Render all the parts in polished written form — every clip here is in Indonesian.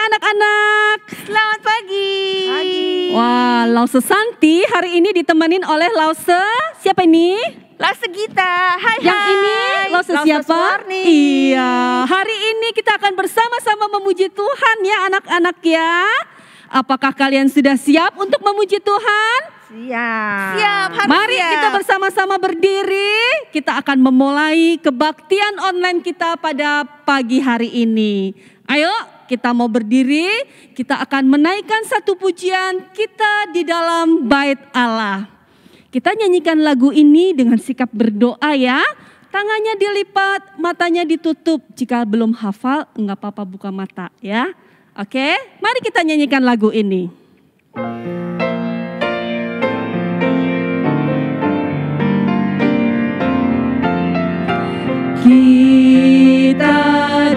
anak-anak. Selamat pagi. Wah, Lause Santi hari ini ditemenin oleh Lause. Siapa ini? Lause Gita. Hai. Yang ini Lause siapa? Suwarni. Iya, hari ini kita akan bersama-sama memuji Tuhan ya anak-anak ya. Apakah kalian sudah siap untuk memuji Tuhan? Siap. Harus Mari siap. kita bersama-sama berdiri. Kita akan memulai kebaktian online kita pada pagi hari ini. Ayo kita mau berdiri. Kita akan menaikkan satu pujian kita di dalam bait Allah. Kita nyanyikan lagu ini dengan sikap berdoa ya. Tangannya dilipat, matanya ditutup. Jika belum hafal, enggak apa-apa buka mata ya. Oke, mari kita nyanyikan lagu ini. Kita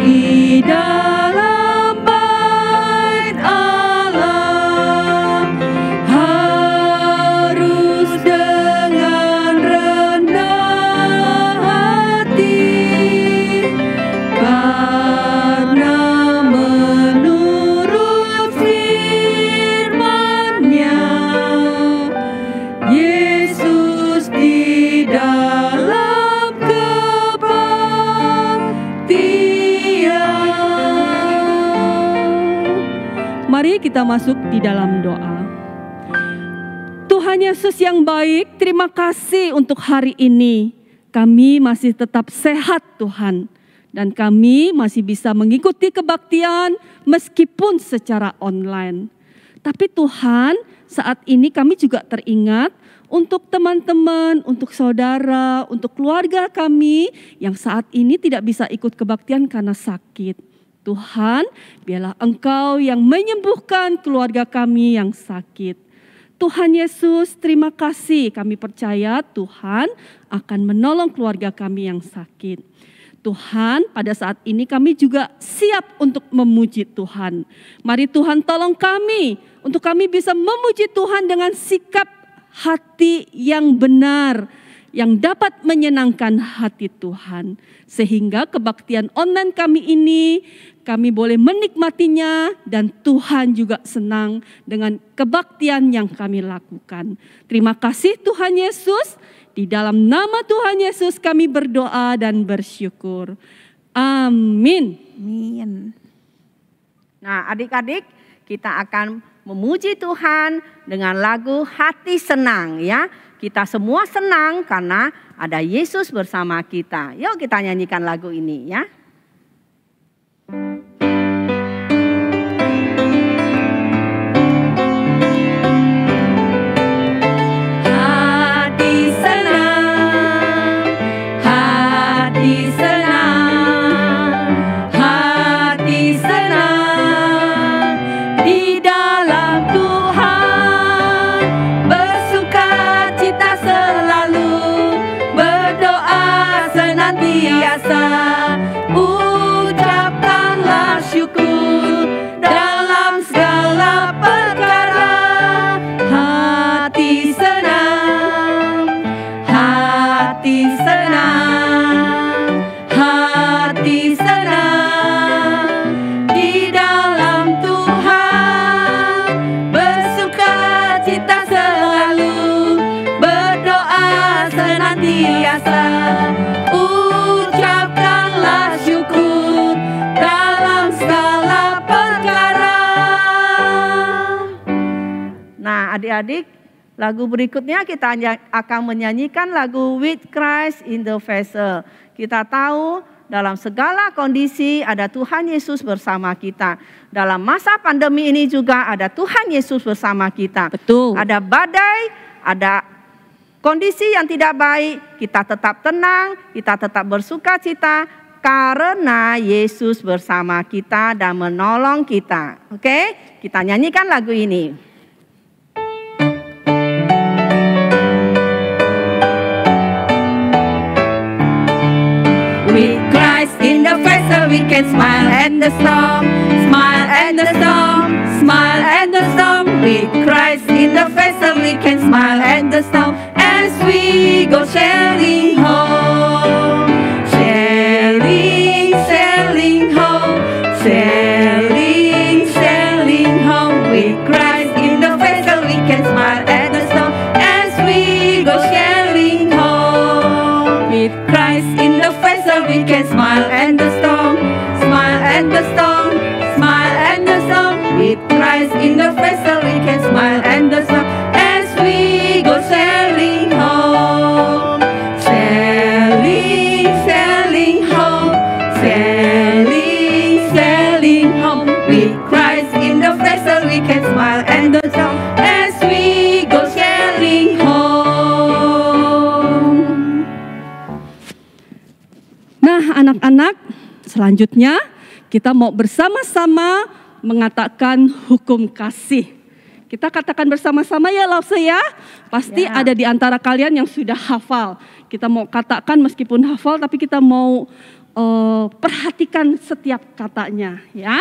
di dalam bait Allah harus dengan rendah hati, karena menurut firman-Nya Yesus di dalam kebaktian. Mari kita masuk di dalam doa. Tuhan Yesus yang baik, terima kasih untuk hari ini. Kami masih tetap sehat Tuhan. Dan kami masih bisa mengikuti kebaktian meskipun secara online. Tapi Tuhan, saat ini kami juga teringat untuk teman-teman, untuk saudara, untuk keluarga kami yang saat ini tidak bisa ikut kebaktian karena sakit. Tuhan, biarlah Engkau yang menyembuhkan keluarga kami yang sakit. Tuhan Yesus, terima kasih. Kami percaya Tuhan akan menolong keluarga kami yang sakit. Tuhan, pada saat ini kami juga siap untuk memuji Tuhan. Mari Tuhan tolong kami untuk kami bisa memuji Tuhan dengan sikap hati yang benar, yang dapat menyenangkan hati Tuhan. Sehingga kebaktian online kami ini, kami boleh menikmatinya dan Tuhan juga senang dengan kebaktian yang kami lakukan. Terima kasih Tuhan Yesus. Di dalam nama Tuhan Yesus kami berdoa dan bersyukur. Amin. Amin. Nah, adik-adik, kita akan memuji Tuhan dengan lagu Hati Senang ya. Kita semua senang karena ada Yesus bersama kita. Yuk kita nyanyikan lagu ini ya. Ucapkanlah syukur dalam segala perkara. Hati senang, hati senang, hati senang di dalam Tuhan. Bersukacita selalu, berdoa senantiasa. Ucapkanlah syukur dalam segala perkara. Nah, adik-adik, lagu berikutnya kita akan menyanyikan lagu With Christ in the Vessel. Kita tahu dalam segala kondisi ada Tuhan Yesus bersama kita. Dalam masa pandemi ini juga ada Tuhan Yesus bersama kita. Betul. Ada badai, ada kondisi yang tidak baik, kita tetap tenang, kita tetap bersukacita karena Yesus bersama kita dan menolong kita. Oke, kita nyanyikan lagu ini. With Christ in the vessel we can smile at the storm, smile at the storm, smile at the storm. With Christ in the vessel we can smile at the storm. As we go sailing home, sailing, sailing home, sailing, Christ in the vessel we can smile and the storm, smile and the storm, smile and the storm. With Christ in the vessel we can smile and the storm as we go sailing home, sailing, sailing home, sailing, sailing home. With Christ in the vessel we can smile and the storm as we go sailing home. Nah, anak-anak, selanjutnya kita mau bersama-sama mengatakan hukum kasih. Kita katakan bersama-sama ya Lause ya. Pasti ada di antara kalian yang sudah hafal. Kita mau katakan meskipun hafal tapi kita mau perhatikan setiap katanya ya.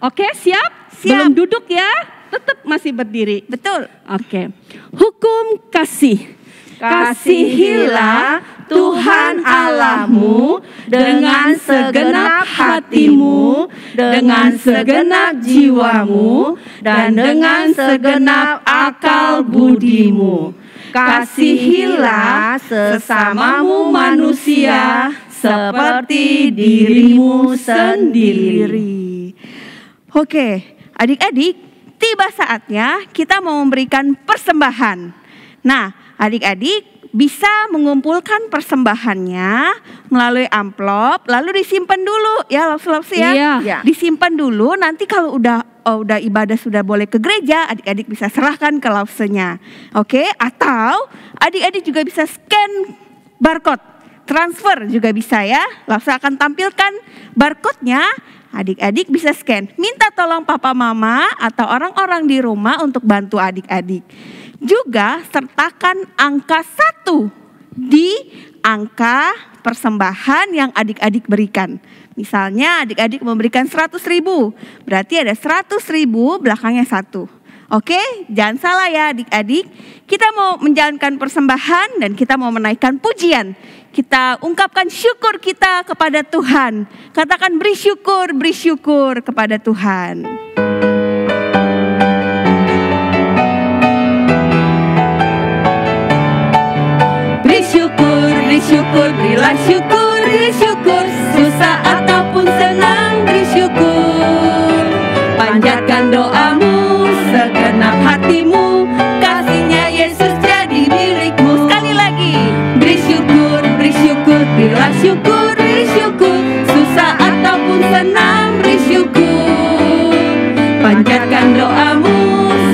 Oke, siap? Belum duduk ya. Tetap masih berdiri. Betul. Oke. Hukum kasih. Kasihilah Tuhan Allahmu dengan segenap hatimu, dengan segenap jiwamu, dan dengan segenap akal budimu. Kasihilah sesamamu manusia seperti dirimu sendiri. Oke, adik-adik, tiba saatnya kita mau memberikan persembahan. Nah, adik-adik bisa mengumpulkan persembahannya melalui amplop, lalu disimpan dulu ya, Lause ya. Iya. Disimpan dulu, nanti kalau udah ibadah sudah boleh ke gereja, adik-adik bisa serahkan ke Lause-nya. Oke, atau adik-adik juga bisa scan barcode, transfer juga bisa ya. Lause akan tampilkan barcode-nya, adik-adik bisa scan. Minta tolong papa mama atau orang-orang di rumah untuk bantu adik-adik. Juga sertakan angka 1 di angka persembahan yang adik-adik berikan. Misalnya adik-adik memberikan 100.000, berarti ada 100.000 belakangnya 1. Oke, jangan salah ya adik-adik. Kita mau menjalankan persembahan dan kita mau menaikkan pujian. Kita ungkapkan syukur kita kepada Tuhan. Katakan beri syukur kepada Tuhan. Beri syukur, berilah syukur, beri syukur. Susah ataupun senang, beri syukur. Panjatkan doamu, segenap hatimu. Kasihnya Yesus jadi milikmu. Sekali lagi, beri syukur, berilah syukur, beri syukur. Susah ataupun senang, beri syukur. Panjatkan doamu,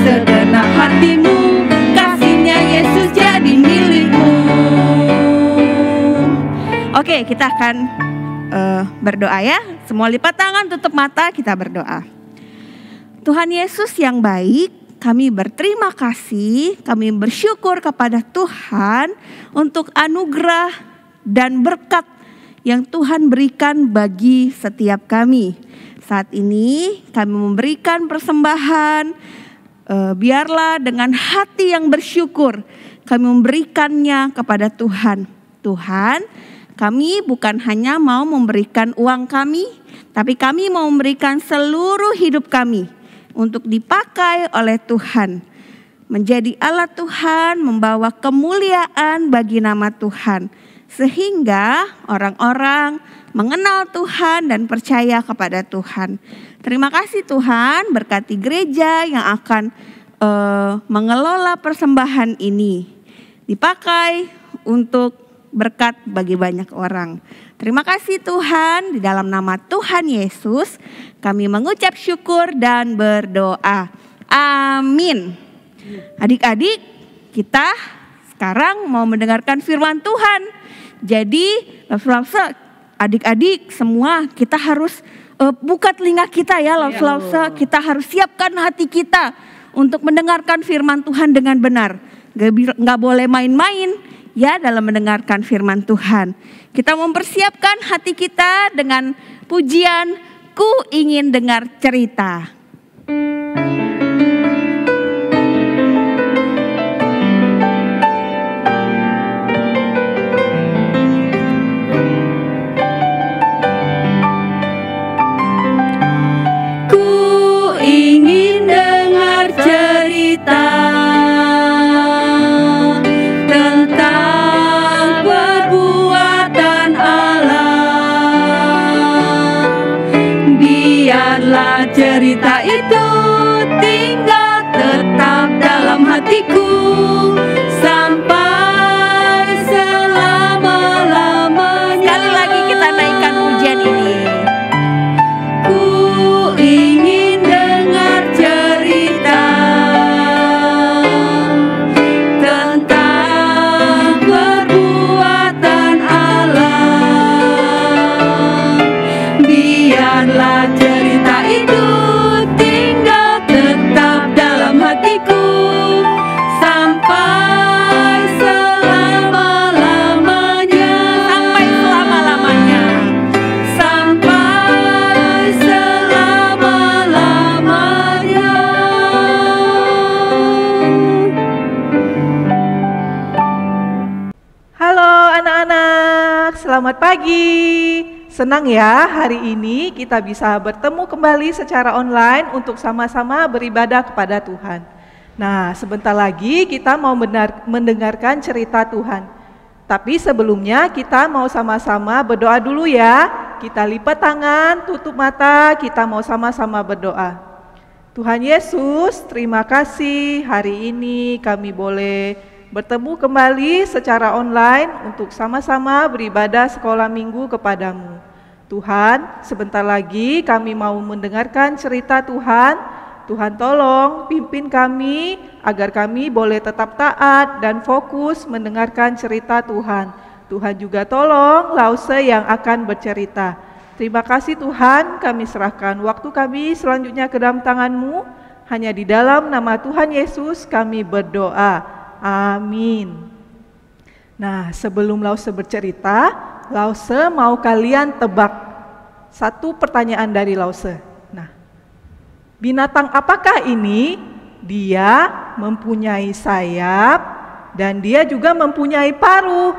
segenap hatimu. Kasihnya Yesus jadi milikmu. Oke, kita akan berdoa ya. Semua lipat tangan, tutup mata, kita berdoa. Tuhan Yesus yang baik, kami berterima kasih, kami bersyukur kepada Tuhan untuk anugerah dan berkat yang Tuhan berikan bagi setiap kami. Saat ini kami memberikan persembahan, biarlah dengan hati yang bersyukur kami memberikannya kepada Tuhan. Tuhan, kami bukan hanya mau memberikan uang kami, tapi kami mau memberikan seluruh hidup kami untuk dipakai oleh Tuhan. Menjadi alat Tuhan, membawa kemuliaan bagi nama Tuhan. Sehingga orang-orang mengenal Tuhan dan percaya kepada Tuhan. Terima kasih Tuhan, berkati gereja yang akan mengelola persembahan ini. Dipakai untuk berkat bagi banyak orang. Terima kasih Tuhan, di dalam nama Tuhan Yesus kami mengucap syukur dan berdoa. Amin. Adik-adik, kita sekarang mau mendengarkan firman Tuhan. Jadi adik-adik semua kita harus buka telinga kita ya, Lause. Kita harus siapkan hati kita untuk mendengarkan firman Tuhan dengan benar. Gak boleh main-main ya dalam mendengarkan firman Tuhan. Kita mempersiapkan hati kita dengan pujian, ku ingin dengar cerita. Ku ingin dengar cerita tentang perbuatan Selamat pagi. Senang ya hari ini kita bisa bertemu kembali secara online untuk sama-sama beribadah kepada Tuhan. Nah, sebentar lagi kita mau mendengarkan cerita Tuhan. Tapi sebelumnya kita mau sama-sama berdoa dulu ya. Kita lipat tangan, tutup mata, kita mau sama-sama berdoa. Tuhan Yesus, terima kasih hari ini kami boleh bertemu kembali secara online untuk sama-sama beribadah sekolah minggu kepadamu. Tuhan, sebentar lagi kami mau mendengarkan cerita Tuhan. Tuhan tolong pimpin kami agar kami boleh tetap taat dan fokus mendengarkan cerita Tuhan. Tuhan juga tolong Lause yang akan bercerita. Terima kasih Tuhan, kami serahkan waktu kami selanjutnya ke dalam tangan-Mu. Hanya di dalam nama Tuhan Yesus kami berdoa. Amin. Nah, sebelum Lause bercerita, Lause mau kalian tebak satu pertanyaan dari Lause. Nah, binatang apakah ini? Dia mempunyai sayap dan dia juga mempunyai paruh.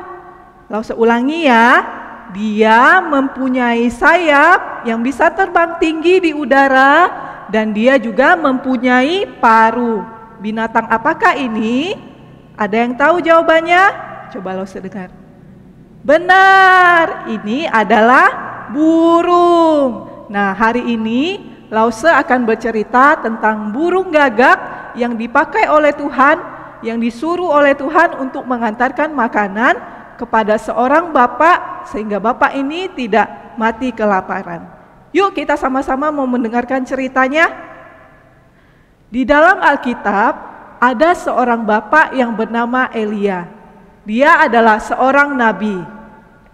Lause ulangi ya. Dia mempunyai sayap yang bisa terbang tinggi di udara dan dia juga mempunyai paruh. Binatang apakah ini? Ada yang tahu jawabannya? Coba Lause dengar. Benar, ini adalah burung. Nah, hari ini Lause akan bercerita tentang burung gagak yang dipakai oleh Tuhan, yang disuruh oleh Tuhan untuk mengantarkan makanan kepada seorang bapak sehingga bapak ini tidak mati kelaparan. Yuk kita sama-sama mau mendengarkan ceritanya. Di dalam Alkitab ada seorang bapak yang bernama Elia. Dia adalah seorang nabi.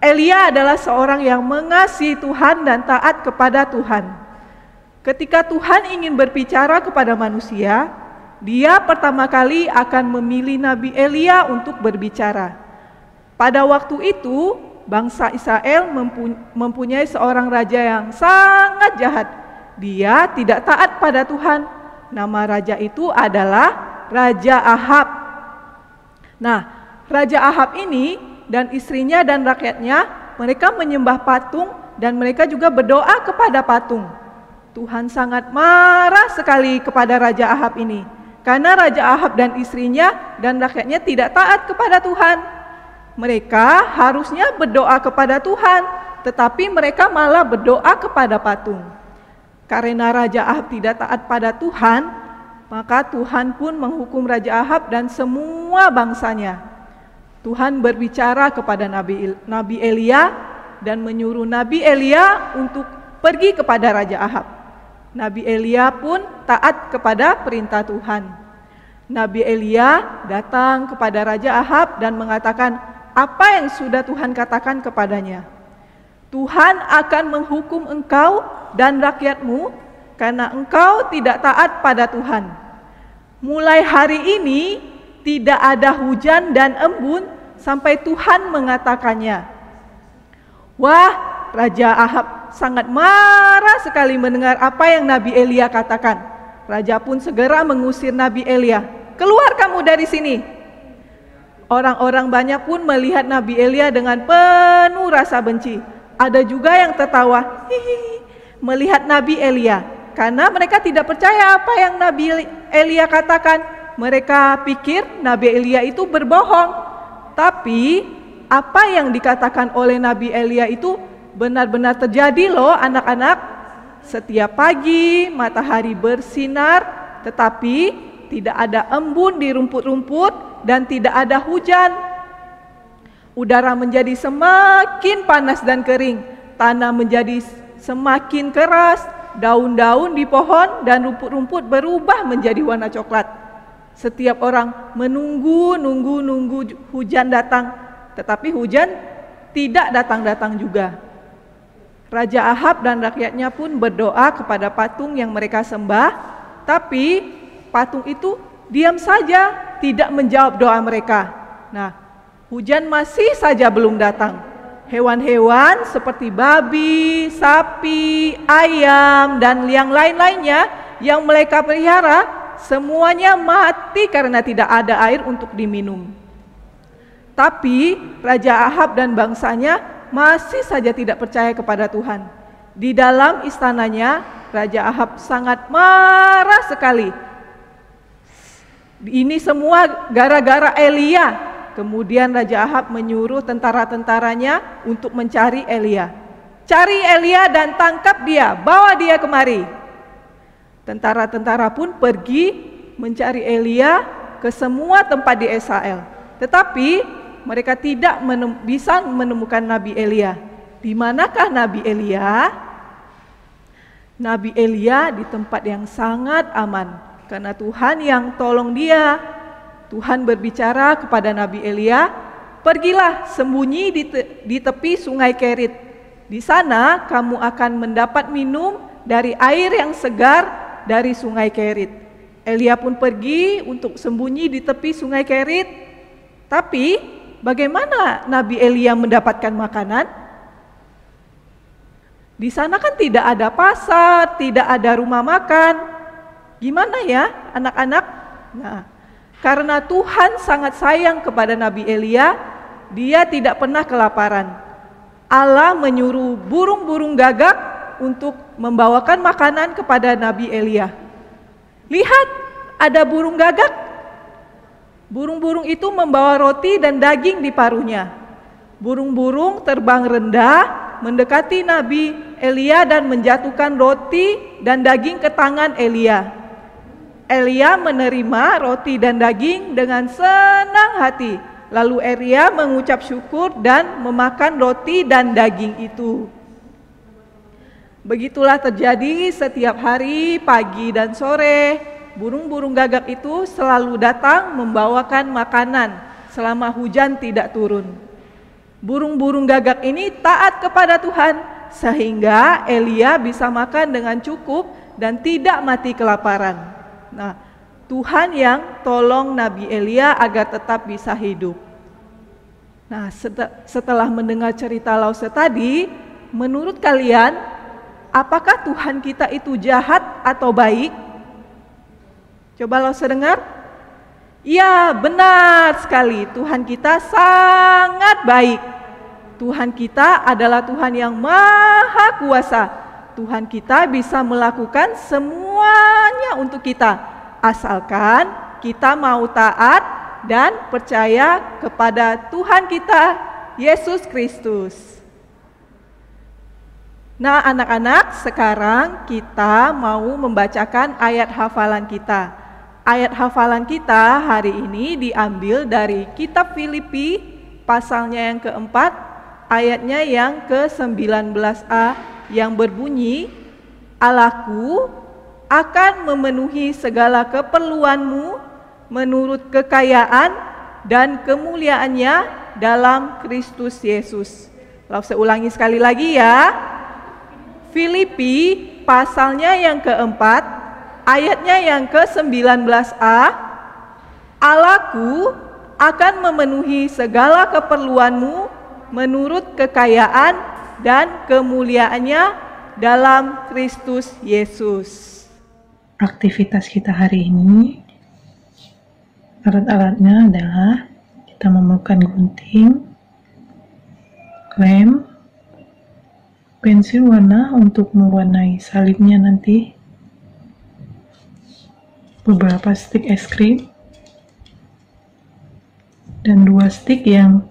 Elia adalah seorang yang mengasihi Tuhan dan taat kepada Tuhan. Ketika Tuhan ingin berbicara kepada manusia, dia pertama kali akan memilih Nabi Elia untuk berbicara. Pada waktu itu, bangsa Israel mempunyai seorang raja yang sangat jahat. Dia tidak taat pada Tuhan. Nama raja itu adalah Raja Ahab. Nah, Raja Ahab ini dan istrinya dan rakyatnya, mereka menyembah patung dan mereka juga berdoa kepada patung. Tuhan sangat marah sekali kepada Raja Ahab ini, karena Raja Ahab dan istrinya dan rakyatnya tidak taat kepada Tuhan. Mereka harusnya berdoa kepada Tuhan, tetapi mereka malah berdoa kepada patung. Karena Raja Ahab tidak taat pada Tuhan, maka Tuhan pun menghukum Raja Ahab dan semua bangsanya. Tuhan berbicara kepada Nabi Elia dan menyuruh Nabi Elia untuk pergi kepada Raja Ahab. Nabi Elia pun taat kepada perintah Tuhan. Nabi Elia datang kepada Raja Ahab dan mengatakan apa yang sudah Tuhan katakan kepadanya. Tuhan akan menghukum engkau dan rakyatmu karena engkau tidak taat pada Tuhan. Mulai hari ini tidak ada hujan dan embun sampai Tuhan mengatakannya. Wah, Raja Ahab sangat marah sekali mendengar apa yang Nabi Elia katakan. Raja pun segera mengusir Nabi Elia. Keluar kamu dari sini. Orang-orang banyak pun melihat Nabi Elia dengan penuh rasa benci. Ada juga yang tertawa melihat Nabi Elia. Karena mereka tidak percaya apa yang Nabi Elia katakan. Mereka pikir Nabi Elia itu berbohong. Tapi apa yang dikatakan oleh Nabi Elia itu benar-benar terjadi loh anak-anak. Setiap pagi matahari bersinar, tetapi tidak ada embun di rumput-rumput dan tidak ada hujan. Udara menjadi semakin panas dan kering. Tanah menjadi semakin keras. Daun-daun di pohon dan rumput-rumput berubah menjadi warna coklat. Setiap orang menunggu hujan datang, tetapi hujan tidak datang-datang juga. Raja Ahab dan rakyatnya pun berdoa kepada patung yang mereka sembah, tapi patung itu diam saja, tidak menjawab doa mereka. Nah, hujan masih saja belum datang. Hewan-hewan seperti babi, sapi, ayam, dan yang lain-lainnya yang mereka pelihara, semuanya mati karena tidak ada air untuk diminum. Tapi Raja Ahab dan bangsanya masih saja tidak percaya kepada Tuhan. Di dalam istananya, Raja Ahab sangat marah sekali. Ini semua gara-gara Elia. Kemudian Raja Ahab menyuruh tentara-tentaranya untuk mencari Elia. Cari Elia dan tangkap dia, bawa dia kemari. Tentara-tentara pun pergi mencari Elia ke semua tempat di Israel. Tetapi mereka tidak bisa menemukan Nabi Elia. Di manakah Nabi Elia? Nabi Elia di tempat yang sangat aman, karena Tuhan yang tolong dia. Tuhan berbicara kepada Nabi Elia, pergilah sembunyi di tepi sungai Kerit. Di sana kamu akan mendapat minum dari air yang segar dari sungai Kerit. Elia pun pergi untuk sembunyi di tepi sungai Kerit. Tapi bagaimana Nabi Elia mendapatkan makanan? Di sana kan tidak ada pasar, tidak ada rumah makan. Gimana ya anak-anak? Nah, karena Tuhan sangat sayang kepada Nabi Elia, dia tidak pernah kelaparan. Allah menyuruh burung-burung gagak untuk membawakan makanan kepada Nabi Elia. Lihat, ada burung gagak. Burung-burung itu membawa roti dan daging di paruhnya. Burung-burung terbang rendah mendekati Nabi Elia dan menjatuhkan roti dan daging ke tangan Elia. Elia menerima roti dan daging dengan senang hati. Lalu Elia mengucap syukur dan memakan roti dan daging itu. Begitulah terjadi setiap hari, pagi dan sore. Burung-burung gagak itu selalu datang membawakan makanan selama hujan tidak turun. Burung-burung gagak ini taat kepada Tuhan, sehingga Elia bisa makan dengan cukup dan tidak mati kelaparan. Nah, Tuhan yang tolong Nabi Elia agar tetap bisa hidup. Nah, setelah mendengar cerita Lause tadi, menurut kalian, apakah Tuhan kita itu jahat atau baik? Coba Lause dengar. Ya, benar sekali. Tuhan kita sangat baik. Tuhan kita adalah Tuhan yang maha kuasa. Tuhan kita bisa melakukan semuanya untuk kita, asalkan kita mau taat dan percaya kepada Tuhan kita, Yesus Kristus. Nah anak-anak, sekarang kita mau membacakan ayat hafalan kita. Ayat hafalan kita hari ini diambil dari kitab Filipi, pasalnya yang keempat, ayatnya yang ke-19a yang berbunyi, Allahku akan memenuhi segala keperluanmu menurut kekayaan dan kemuliaannya dalam Kristus Yesus. Lalu saya ulangi sekali lagi ya. Filipi pasalnya yang keempat, ayatnya yang ke-19a, Allahku akan memenuhi segala keperluanmu menurut kekayaan dan kemuliaannya dalam Kristus Yesus. Aktivitas kita hari ini, alat-alatnya adalah kita memerlukan gunting, lem, pensil warna untuk mewarnai salibnya nanti, beberapa stik es krim, dan 2 stik yang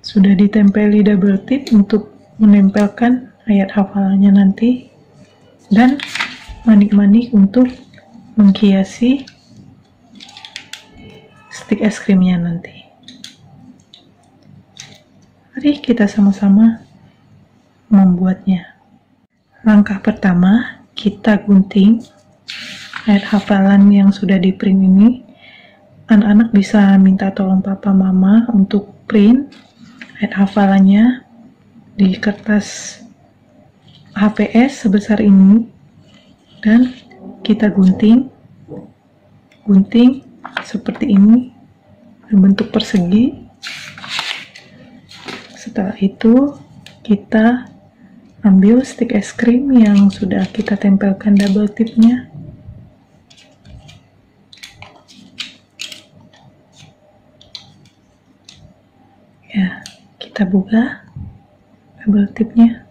sudah ditempeli double tip untuk menempelkan ayat hafalannya nanti, dan manik-manik untuk menghiasi stik es krimnya nanti. Mari kita sama-sama membuatnya. Langkah pertama, kita gunting ayat hafalan yang sudah di print ini. Anak-anak bisa minta tolong papa mama untuk print ayat hafalannya di kertas HPS sebesar ini, dan kita gunting seperti ini berbentuk persegi. Setelah itu kita ambil stik es krim yang sudah kita tempelkan double tipnya. Ya, kita buka double tipnya.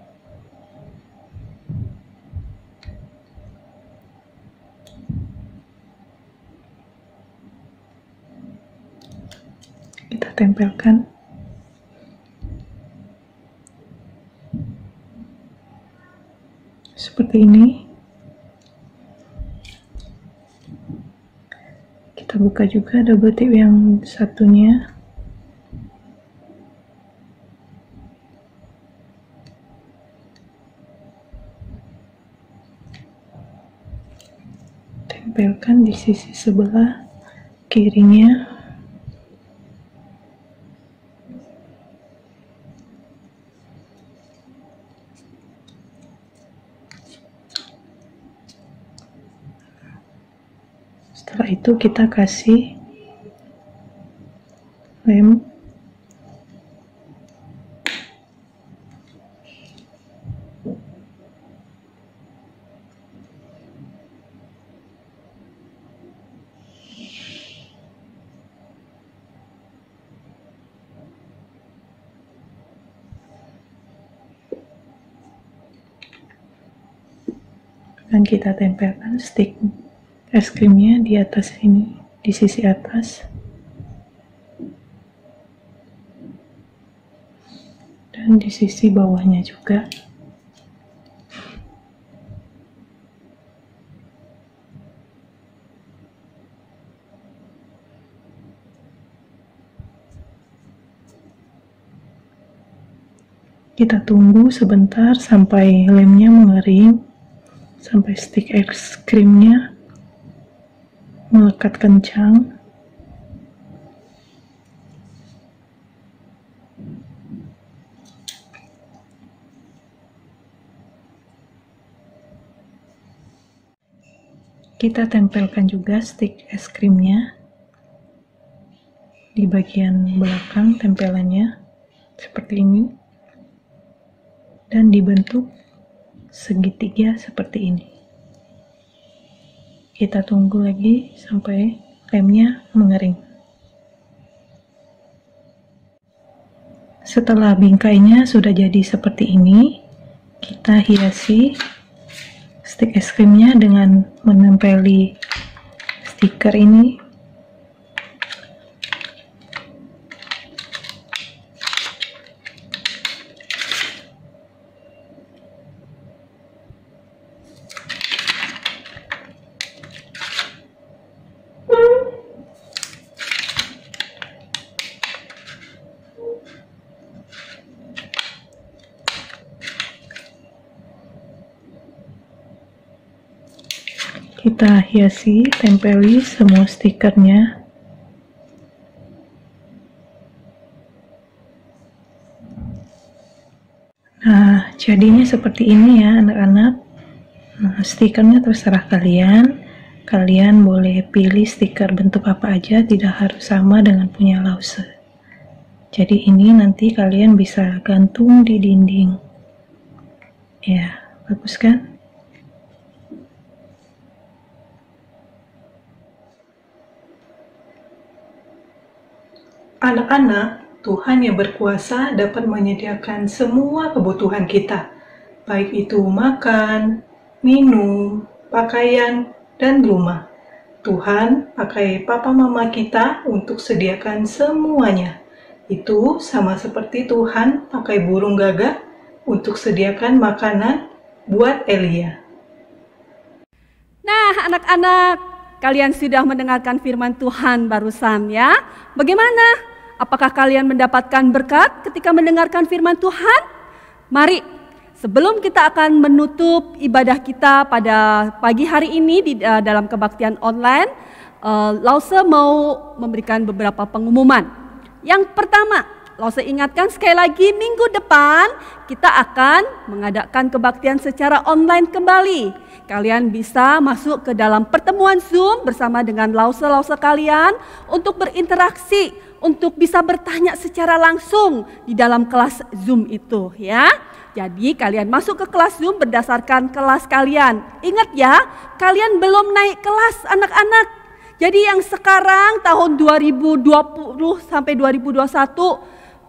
Kita tempelkan. Seperti ini. Kita buka juga double tip yang satunya. Tempelkan di sisi sebelah kirinya. Setelah itu kita kasih lem. Dan kita tempelkan stick es krimnya di atas ini, di sisi atas. Dan di sisi bawahnya juga. Kita tunggu sebentar sampai lemnya mengering, sampai stick es krimnya melekat kencang. Kita tempelkan juga stick es krimnya di bagian belakang tempelannya seperti ini, dan dibentuk segitiga seperti ini. Kita tunggu lagi sampai lemnya mengering. Setelah bingkainya sudah jadi seperti ini, kita hiasi stick es krimnya dengan menempeli stiker ini. Kita hiasi, tempeli semua stikernya. Nah, jadinya seperti ini ya anak-anak. Nah, stikernya terserah kalian. Kalian boleh pilih stiker bentuk apa aja, tidak harus sama dengan punya Lause. Jadi ini nanti kalian bisa gantung di dinding. Ya, bagus kan? Anak-anak, Tuhan yang berkuasa dapat menyediakan semua kebutuhan kita, baik itu makan, minum, pakaian, dan rumah. Tuhan pakai papa mama kita untuk sediakan semuanya. Itu sama seperti Tuhan pakai burung gagak untuk sediakan makanan buat Elia. Nah, anak-anak, kalian sudah mendengarkan firman Tuhan barusan ya. Bagaimana? Apakah kalian mendapatkan berkat ketika mendengarkan firman Tuhan? Mari, sebelum kita akan menutup ibadah kita pada pagi hari ini di dalam kebaktian online, Lause mau memberikan beberapa pengumuman. Yang pertama, Lause ingatkan sekali lagi, minggu depan kita akan mengadakan kebaktian secara online kembali. Kalian bisa masuk ke dalam pertemuan Zoom bersama dengan Lause-Lause kalian untuk berinteraksi, untuk bisa bertanya secara langsung di dalam kelas Zoom itu ya. Jadi kalian masuk ke kelas Zoom berdasarkan kelas kalian. Ingat ya, kalian belum naik kelas anak-anak. Jadi yang sekarang tahun 2020 sampai 2021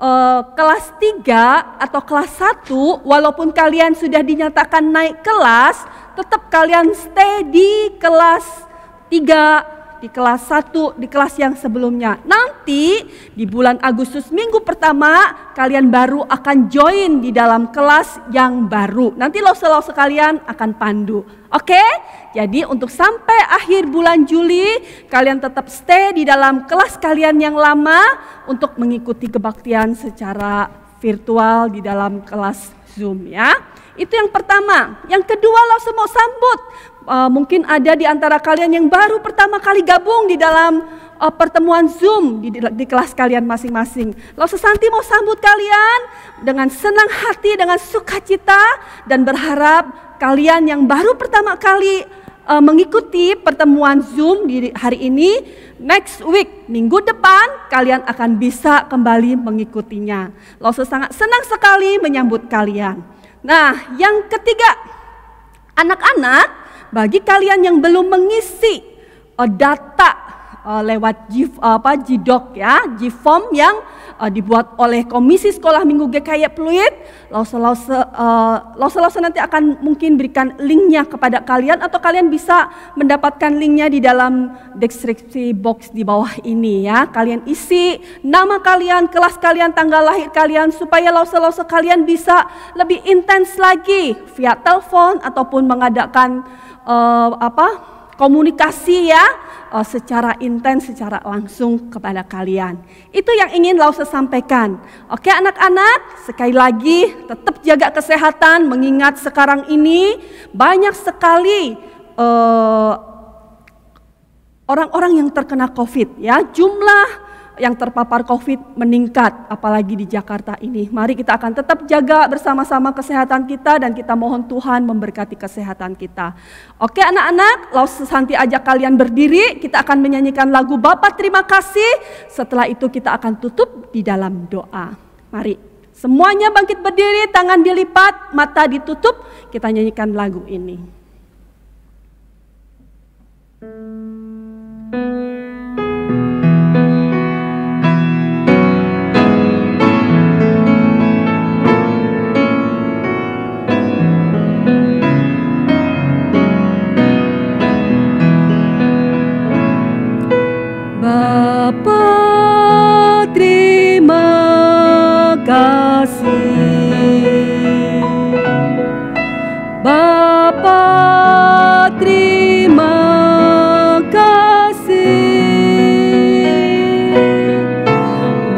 kelas 3 atau kelas 1, walaupun kalian sudah dinyatakan naik kelas, tetap kalian stay di kelas 3, di kelas 1, di kelas yang sebelumnya. Nanti di bulan Agustus minggu pertama kalian baru akan join di dalam kelas yang baru. Nanti lause-lause kalian akan pandu. Oke? Jadi untuk sampai akhir bulan Juli kalian tetap stay di dalam kelas kalian yang lama untuk mengikuti kebaktian secara virtual di dalam kelas Zoom ya. Itu yang pertama. Yang kedua, lause mau sambut. Mungkin ada di antara kalian yang baru pertama kali gabung di dalam pertemuan Zoom di kelas kalian masing-masing. Lause Santi mau sambut kalian dengan senang hati, dengan sukacita, dan berharap kalian yang baru pertama kali mengikuti pertemuan Zoom di hari ini, next week, minggu depan kalian akan bisa kembali mengikutinya. Lause sangat senang sekali menyambut kalian. Nah, yang ketiga, anak-anak, bagi kalian yang belum mengisi data lewat GDoc ya, GForm yang dibuat oleh Komisi Sekolah Minggu GKY Pluit, lause nanti akan mungkin berikan linknya kepada kalian, atau kalian bisa mendapatkan linknya di dalam deskripsi box di bawah ini ya. Kalian isi nama kalian, kelas kalian, tanggal lahir kalian, supaya lause kalian bisa lebih intens lagi via telepon ataupun mengadakan komunikasi ya, secara intens, secara langsung kepada kalian. Itu yang ingin lause sampaikan. Oke anak-anak, sekali lagi tetap jaga kesehatan, mengingat sekarang ini banyak sekali orang-orang yang terkena COVID ya. Jumlah yang terpapar COVID meningkat, apalagi di Jakarta ini. Mari kita akan tetap jaga bersama-sama kesehatan kita, dan kita mohon Tuhan memberkati kesehatan kita. Oke anak-anak, lause Santi ajak kalian berdiri, kita akan menyanyikan lagu Bapa Terima Kasih. Setelah itu kita akan tutup di dalam doa. Mari semuanya bangkit berdiri, tangan dilipat, mata ditutup, kita nyanyikan lagu ini. Bapa terima kasih, Bapa terima kasih,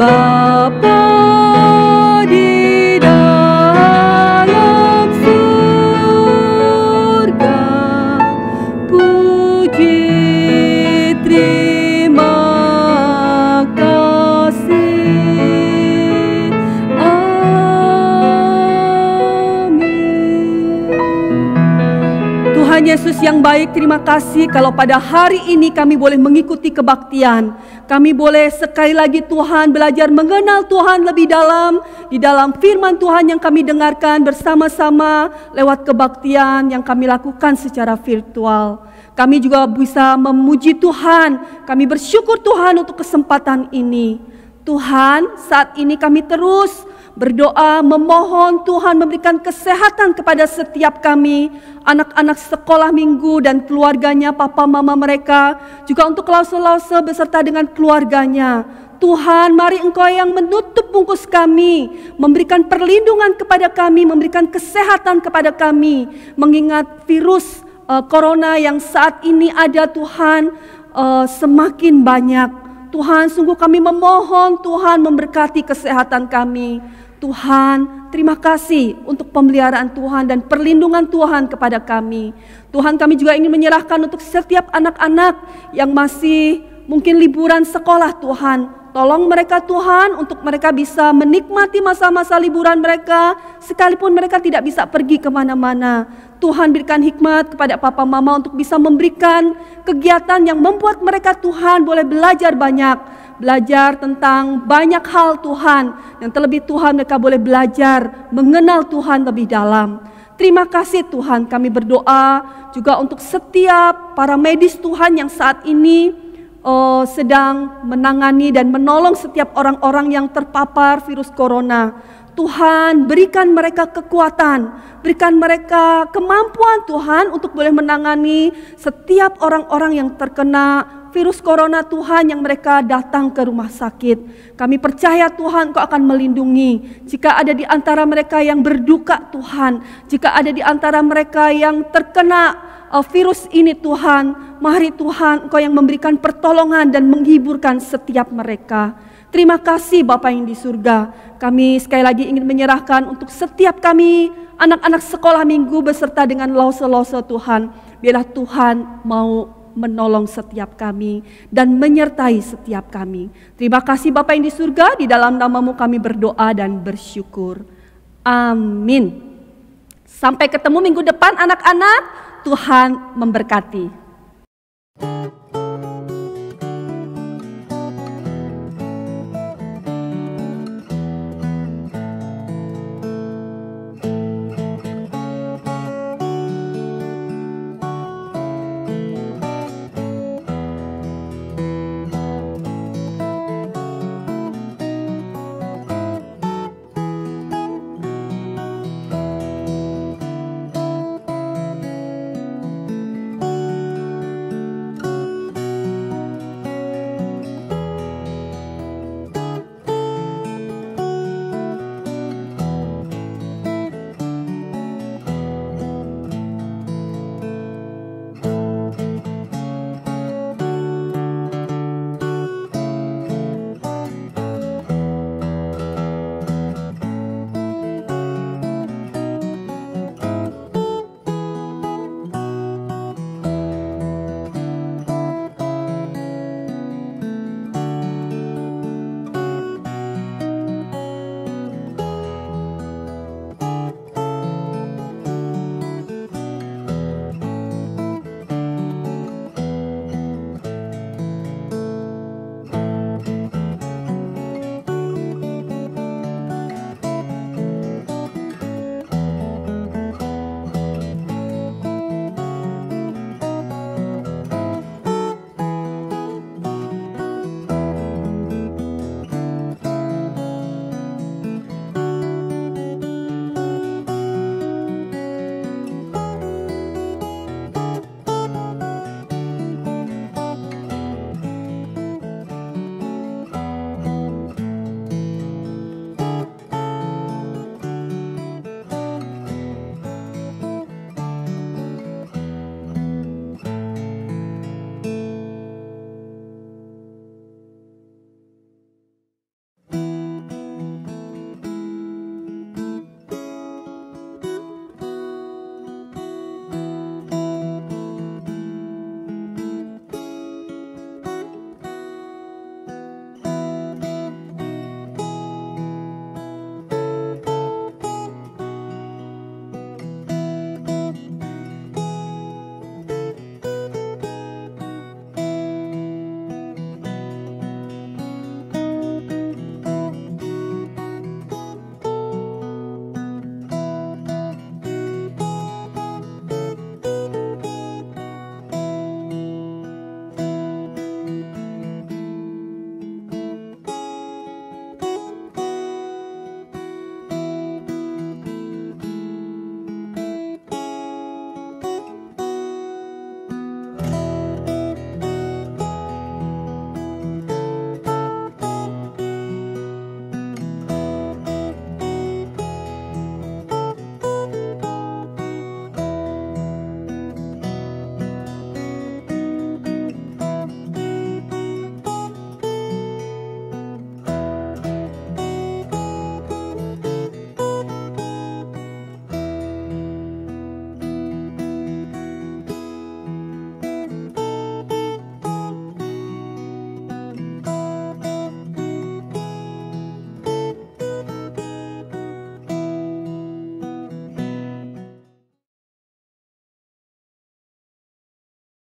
Bapa di dalam surga, puji terima kasih, amin. Tuhan Yesus yang baik, terima kasih kalau pada hari ini kami boleh mengikuti kebaktian. Kami boleh sekali lagi Tuhan belajar mengenal Tuhan lebih dalam di dalam firman Tuhan yang kami dengarkan bersama-sama lewat kebaktian yang kami lakukan secara virtual. Kami juga bisa memuji Tuhan. Kami bersyukur Tuhan untuk kesempatan ini. Tuhan, saat ini kami terus berdoa, memohon Tuhan memberikan kesehatan kepada setiap kami, anak-anak sekolah minggu dan keluarganya, papa mama mereka, juga untuk lause-lause beserta dengan keluarganya. Tuhan, mari Engkau yang menutup bungkus kami, memberikan perlindungan kepada kami, memberikan kesehatan kepada kami, mengingat virus corona yang saat ini ada Tuhan semakin banyak. Tuhan, sungguh kami memohon Tuhan memberkati kesehatan kami. Tuhan, terima kasih untuk pemeliharaan Tuhan dan perlindungan Tuhan kepada kami. Tuhan, kami juga ingin menyerahkan untuk setiap anak-anak yang masih mungkin liburan sekolah Tuhan. Tolong mereka Tuhan untuk mereka bisa menikmati masa-masa liburan mereka, sekalipun mereka tidak bisa pergi kemana-mana. Tuhan berikan hikmat kepada papa mama untuk bisa memberikan kegiatan yang membuat mereka Tuhan boleh belajar banyak. Belajar tentang banyak hal Tuhan, yang terlebih Tuhan mereka boleh belajar mengenal Tuhan lebih dalam. Terima kasih Tuhan, kami berdoa juga untuk setiap para medis Tuhan yang saat ini sedang menangani dan menolong setiap orang-orang yang terpapar virus corona. Tuhan, berikan mereka kekuatan, berikan mereka kemampuan Tuhan untuk boleh menangani setiap orang-orang yang terkena virus corona Tuhan, yang mereka datang ke rumah sakit. Kami percaya Tuhan Engkau akan melindungi. Jika ada di antara mereka yang berduka Tuhan, jika ada di antara mereka yang terkena virus ini Tuhan, mari Tuhan Engkau yang memberikan pertolongan dan menghiburkan setiap mereka. Terima kasih Bapa yang di surga. Kami sekali lagi ingin menyerahkan untuk setiap kami anak-anak sekolah minggu beserta dengan lause-lause Tuhan. Biarlah Tuhan mau menolong setiap kami dan menyertai setiap kami. Terima kasih Bapa yang di surga, di dalam nama-Mu kami berdoa dan bersyukur. Amin. Sampai ketemu minggu depan anak-anak. Tuhan memberkati.